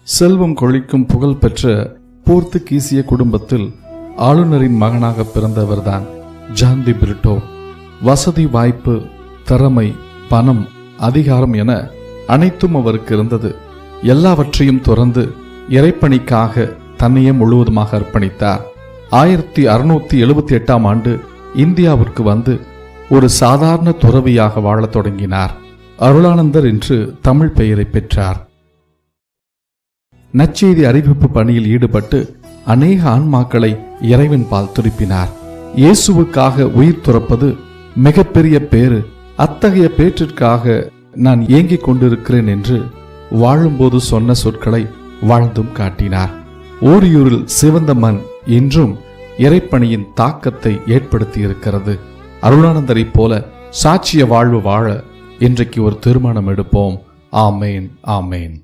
செல்வம் கொழிக்கும் புகழ் பெற்ற போர்த்துகீசிய குடும்பத்தில் ஆளுநரின் மகனாக பிறந்தவர்தான் ஜான் டி பிரிட்டோ. வசதி, வாய்ப்பு, திறமை, பணம், அதிகாரம் என அனைத்தும் அவருக்கு இருந்தது. எல்லாவற்றையும் துறந்து இறைப்பணிக்காக தன்னையே முழுவதுமாக அர்ப்பணித்தார். 1678ஆம் ஆண்டு இந்தியாவிற்கு வந்து ஒரு சாதாரண துறவியாக வாழத் தொடங்கினார். அருளானந்தர் என்று தமிழ் பெயரை பெற்றார். நற்செய்தி அறிவிப்பு பணியில் ஈடுபட்டு அநேக ஆன்மாக்களை இறைவன் பால் திருப்பினார். இயேசுவுக்காக உயிர் துறப்பது மிகப்பெரிய பேறு. அத்தகைய பேற்றிற்காக நான் ஏங்கிக் கொண்டிருக்கிறேன் என்று வாழும்போது சொன்ன சொற்களை வாழ்ந்தும் காட்டினார். ஓரியூரில் சிவந்த மண் இன்றும் இறைப்பணியின் தாக்கத்தை ஏற்படுத்தி இருக்கிறது. அருளானந்தரை போல சாட்சிய வாழ்வு வாழ இன்றைக்கு ஒரு தீர்மானம் எடுப்போம். ஆமேன், ஆமேன்.